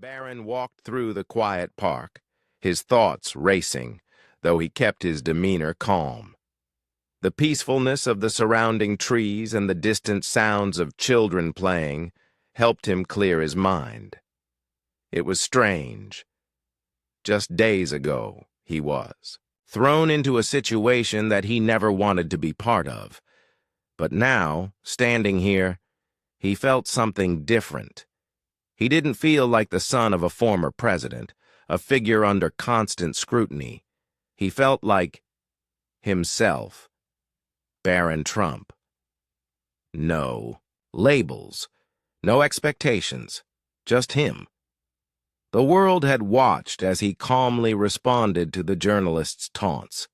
Barron walked through the quiet park, his thoughts racing, though he kept his demeanor calm. The peacefulness of the surrounding trees and the distant sounds of children playing helped him clear his mind. It was strange. Just days ago, he was thrown into a situation that he never wanted to be part of. But now, standing here, he felt something different. He didn't feel like the son of a former president, a figure under constant scrutiny. He felt like himself. Barron Trump. No labels, no expectations, just him. The world had watched as he calmly responded to the journalist's taunts.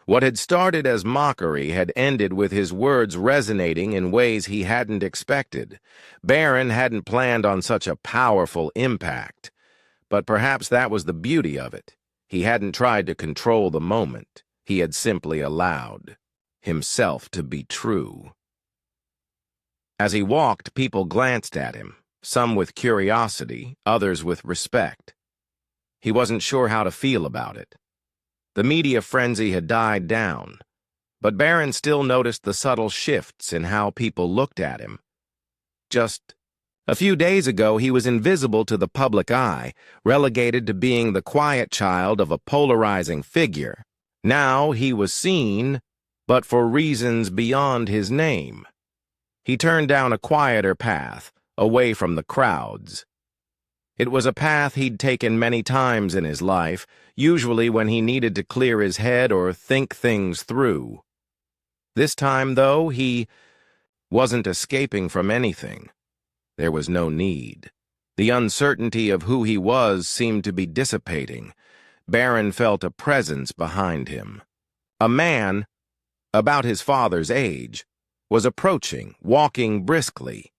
What had started as mockery had ended with his words resonating in ways he hadn't expected. Barron hadn't planned on such a powerful impact. But perhaps that was the beauty of it. He hadn't tried to control the moment. He had simply allowed himself to be true. As he walked, people glanced at him, some with curiosity, others with respect. He wasn't sure how to feel about it. The media frenzy had died down, but Barron still noticed the subtle shifts in how people looked at him. Just a few days ago, he was invisible to the public eye, relegated to being the quiet child of a polarizing figure. Now he was seen, but for reasons beyond his name. He turned down a quieter path, away from the crowds. It was a path he'd taken many times in his life, usually when he needed to clear his head or think things through. This time, though, he wasn't escaping from anything. There was no need. The uncertainty of who he was seemed to be dissipating. Barron felt a presence behind him. A man, about his father's age, was approaching, walking briskly.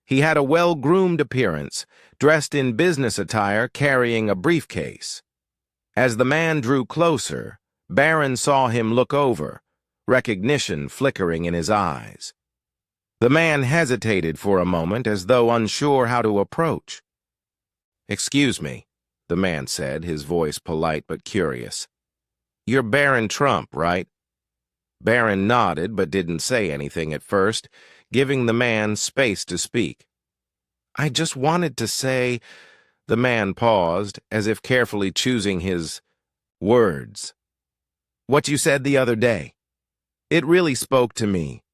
He had a well-groomed appearance, dressed in business attire, carrying a briefcase. As the man drew closer, Barron saw him look over, recognition flickering in his eyes. The man hesitated for a moment as though unsure how to approach. "Excuse me," the man said, his voice polite but curious. "You're Barron Trump, right?" Barron nodded but didn't say anything at first, giving the man space to speak. "I just wanted to say—" The man paused, as if carefully choosing his words. "What you said the other day. It really spoke to me.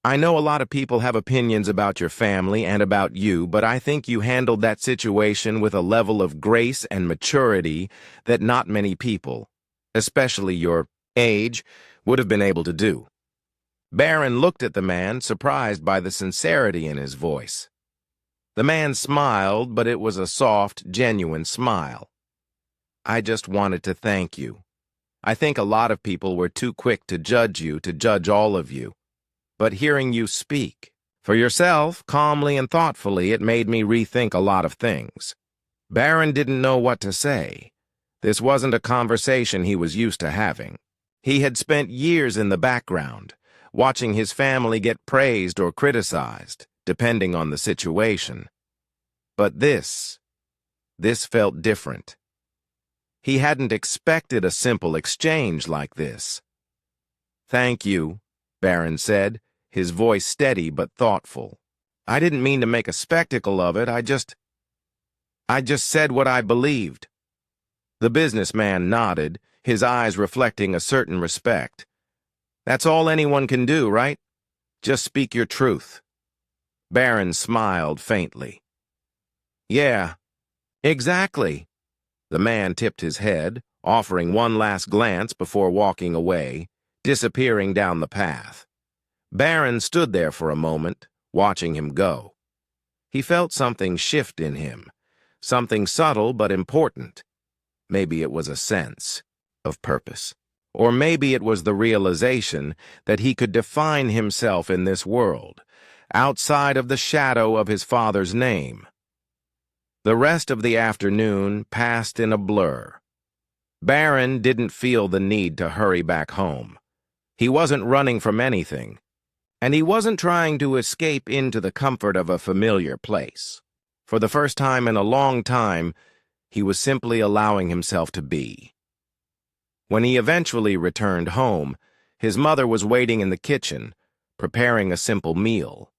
I know a lot of people have opinions about your family and about you, but I think you handled that situation with a level of grace and maturity that not many people, especially your age, would have been able to do." Barron looked at the man, surprised by the sincerity in his voice. The man smiled, but it was a soft, genuine smile. "I just wanted to thank you. I think a lot of people were too quick to judge you, to judge all of you. But hearing you speak for yourself, calmly and thoughtfully, it made me rethink a lot of things." Barron didn't know what to say. This wasn't a conversation he was used to having. He had spent years in the background, watching his family get praised or criticized, depending on the situation. But this felt different. He hadn't expected a simple exchange like this. "Thank you," Barron said, his voice steady but thoughtful. "I didn't mean to make a spectacle of it. I just said what I believed." The businessman nodded, his eyes reflecting a certain respect. "That's all anyone can do, right? Just speak your truth." Barron smiled faintly. "Yeah, exactly." The man tipped his head, offering one last glance before walking away, disappearing down the path. Barron stood there for a moment, watching him go. He felt something shift in him, something subtle but important. Maybe it was a sense of purpose. Or maybe it was the realization that he could define himself in this world, outside of the shadow of his father's name. The rest of the afternoon passed in a blur. Barron didn't feel the need to hurry back home. He wasn't running from anything, and he wasn't trying to escape into the comfort of a familiar place. For the first time in a long time, he was simply allowing himself to be. When he eventually returned home, his mother was waiting in the kitchen, preparing a simple meal.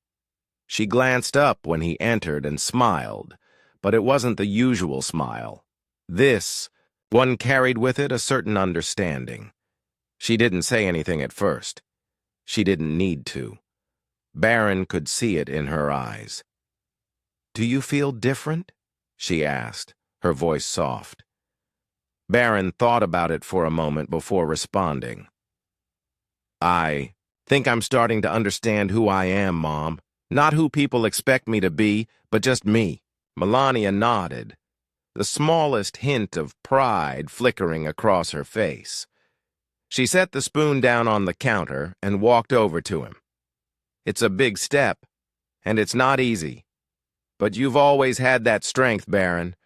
She glanced up when he entered and smiled, but it wasn't the usual smile. This one carried with it a certain understanding. She didn't say anything at first. She didn't need to. Barron could see it in her eyes. "Do you feel different?" she asked, her voice soft. Barron thought about it for a moment before responding. "I think I'm starting to understand who I am, Mom. Not who people expect me to be, but just me." Melania nodded, the smallest hint of pride flickering across her face. She set the spoon down on the counter and walked over to him. "It's a big step, and it's not easy. But you've always had that strength, Barron.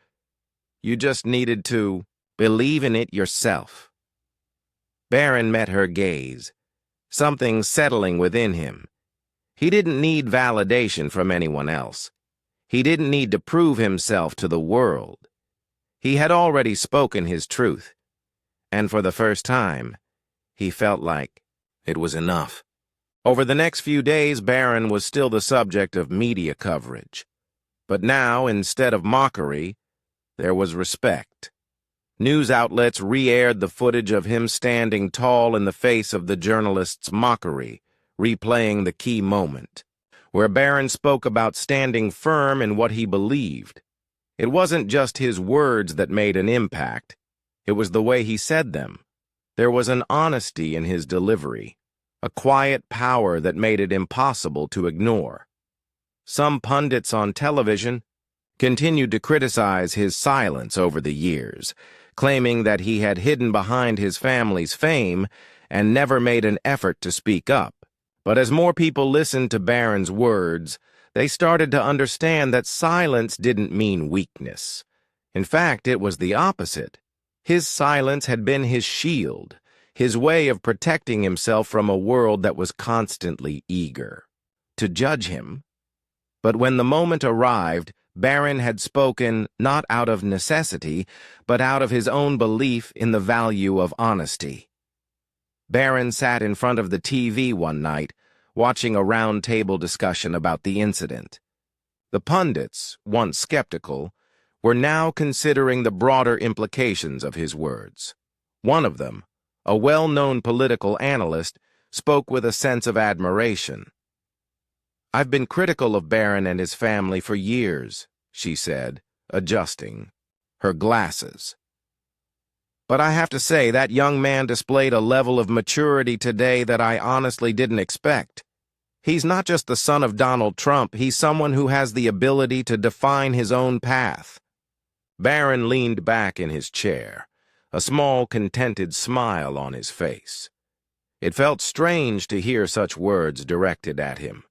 You just needed to believe in it yourself." Barron met her gaze, something settling within him. He didn't need validation from anyone else. He didn't need to prove himself to the world. He had already spoken his truth, and for the first time, he felt like it was enough. Over the next few days, Barron was still the subject of media coverage. But now, instead of mockery, there was respect. News outlets re-aired the footage of him standing tall in the face of the journalists' mockery, replaying the key moment, where Barron spoke about standing firm in what he believed. It wasn't just his words that made an impact. It was the way he said them. There was an honesty in his delivery, a quiet power that made it impossible to ignore. Some pundits on television continued to criticize his silence over the years, claiming that he had hidden behind his family's fame and never made an effort to speak up. But as more people listened to Barron's words, they started to understand that silence didn't mean weakness. In fact, it was the opposite. His silence had been his shield, his way of protecting himself from a world that was constantly eager to judge him. But when the moment arrived, Barron had spoken not out of necessity, but out of his own belief in the value of honesty. Barron sat in front of the TV one night, watching a round-table discussion about the incident. The pundits, once skeptical, were now considering the broader implications of his words. One of them, a well-known political analyst, spoke with a sense of admiration. "I've been critical of Barron and his family for years," she said, adjusting her glasses. "But I have to say that young man displayed a level of maturity today that I honestly didn't expect. He's not just the son of Donald Trump, he's someone who has the ability to define his own path." Barron leaned back in his chair, a small, contented smile on his face. It felt strange to hear such words directed at him.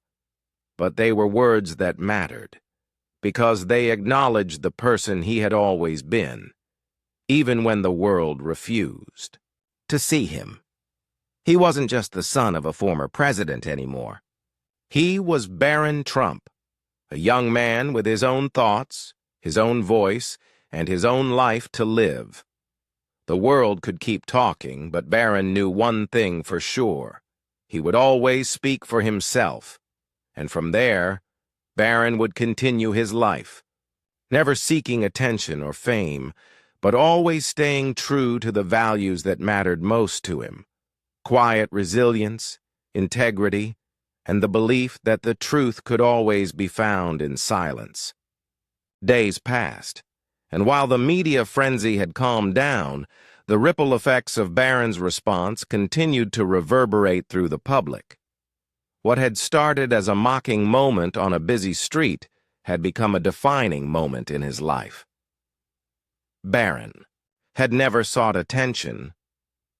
But they were words that mattered, because they acknowledged the person he had always been, even when the world refused to see him. He wasn't just the son of a former president anymore. He was Barron Trump, a young man with his own thoughts, his own voice, and his own life to live. The world could keep talking, but Barron knew one thing for sure. He would always speak for himself, and from there, Barron would continue his life, never seeking attention or fame, but always staying true to the values that mattered most to him: quiet resilience, integrity, and the belief that the truth could always be found in silence. Days passed, and while the media frenzy had calmed down, the ripple effects of Barron's response continued to reverberate through the public. What had started as a mocking moment on a busy street had become a defining moment in his life. Barron had never sought attention,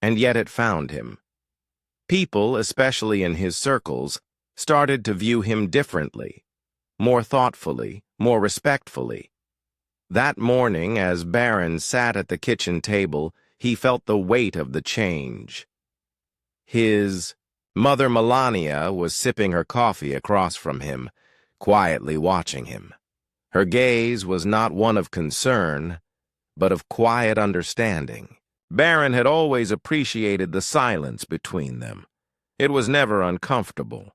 and yet it found him. People, especially in his circles, started to view him differently, more thoughtfully, more respectfully. That morning, as Barron sat at the kitchen table, he felt the weight of the change. His mother Melania was sipping her coffee across from him, quietly watching him. Her gaze was not one of concern, but of quiet understanding. Barron had always appreciated the silence between them. It was never uncomfortable.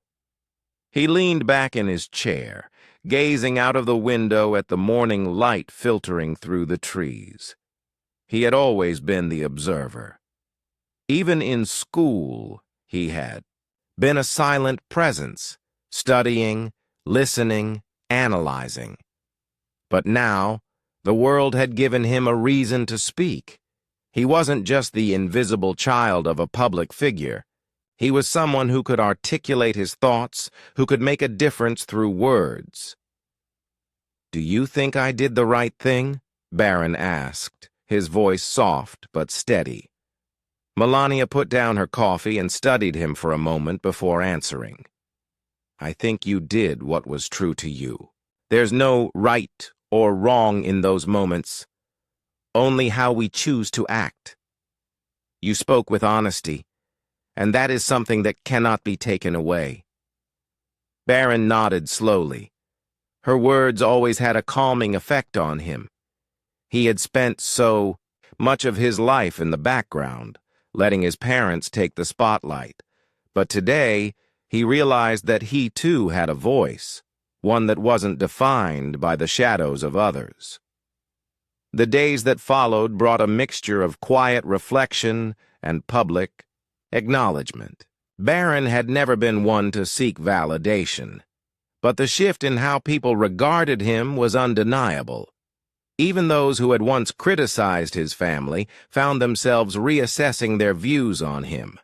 He leaned back in his chair, gazing out of the window at the morning light filtering through the trees. He had always been the observer. Even in school, he had been a silent presence, studying, listening, analyzing. But now, the world had given him a reason to speak. He wasn't just the invisible child of a public figure. He was someone who could articulate his thoughts, who could make a difference through words. "Do you think I did the right thing?" Barron asked, his voice soft but steady. Melania put down her coffee and studied him for a moment before answering. "I think you did what was true to you. There's no right or wrong in those moments, only how we choose to act. You spoke with honesty, and that is something that cannot be taken away." Barron nodded slowly. Her words always had a calming effect on him. He had spent so much of his life in the background, letting his parents take the spotlight. But today, he realized that he too had a voice, one that wasn't defined by the shadows of others. The days that followed brought a mixture of quiet reflection and public acknowledgement. Barron had never been one to seek validation, but the shift in how people regarded him was undeniable. Even those who had once criticized his family found themselves reassessing their views on him.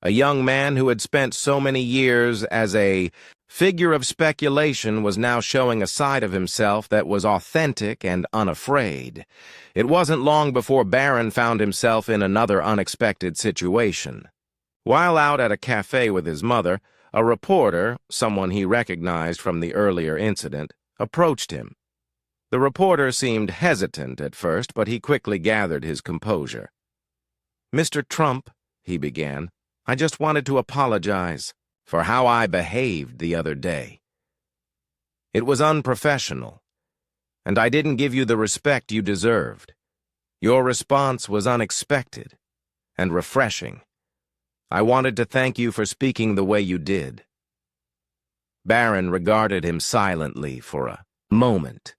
A young man who had spent so many years as a figure of speculation was now showing a side of himself that was authentic and unafraid. It wasn't long before Barron found himself in another unexpected situation. While out at a cafe with his mother, a reporter, someone he recognized from the earlier incident, approached him. The reporter seemed hesitant at first, but he quickly gathered his composure. "Mr. Trump," he began, "I just wanted to apologize for how I behaved the other day. It was unprofessional, and I didn't give you the respect you deserved. Your response was unexpected and refreshing. I wanted to thank you for speaking the way you did." Barron regarded him silently for a moment.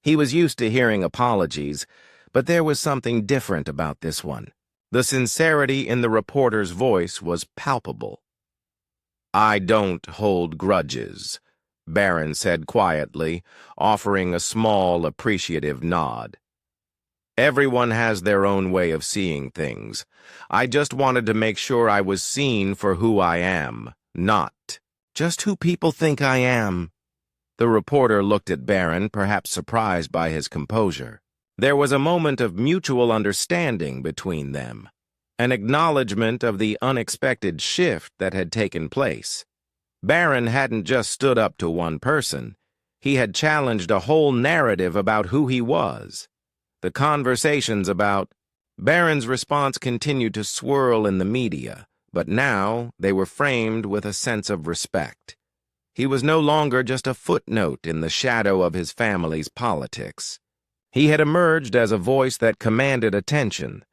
He was used to hearing apologies, but there was something different about this one. The sincerity in the reporter's voice was palpable. "I don't hold grudges," Barron said quietly, offering a small, appreciative nod. "Everyone has their own way of seeing things. I just wanted to make sure I was seen for who I am, not just who people think I am." The reporter looked at Barron, perhaps surprised by his composure. There was a moment of mutual understanding between them, an acknowledgement of the unexpected shift that had taken place. Barron hadn't just stood up to one person. He had challenged a whole narrative about who he was. The conversations about Barron's response continued to swirl in the media, but now they were framed with a sense of respect. He was no longer just a footnote in the shadow of his family's politics. He had emerged as a voice that commanded attention,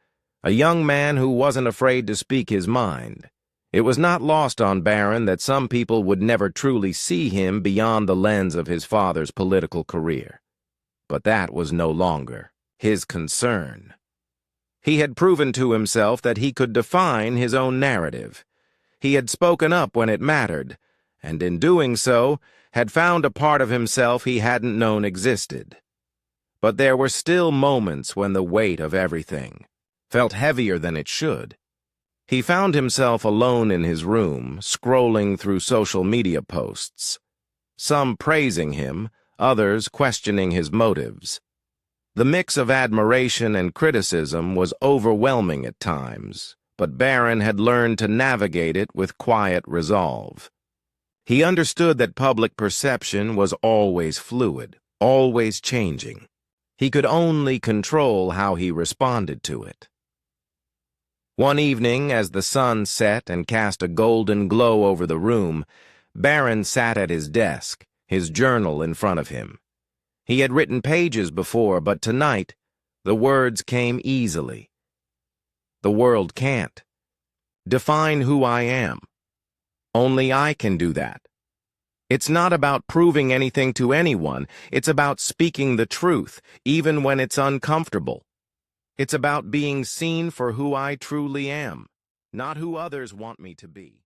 a young man who wasn't afraid to speak his mind. It was not lost on Barron that some people would never truly see him beyond the lens of his father's political career. But that was no longer his concern. He had proven to himself that he could define his own narrative. He had spoken up when it mattered, and in doing so, had found a part of himself he hadn't known existed. But there were still moments when the weight of everything felt heavier than it should. He found himself alone in his room, scrolling through social media posts, some praising him, others questioning his motives. The mix of admiration and criticism was overwhelming at times, but Barron had learned to navigate it with quiet resolve. He understood that public perception was always fluid, always changing. He could only control how he responded to it. One evening, as the sun set and cast a golden glow over the room, Barron sat at his desk, his journal in front of him. He had written pages before, but tonight, the words came easily. The world can't. Define who I am. Only I can do that. It's not about proving anything to anyone. It's about speaking the truth, even when it's uncomfortable. It's about being seen for who I truly am, not who others want me to be.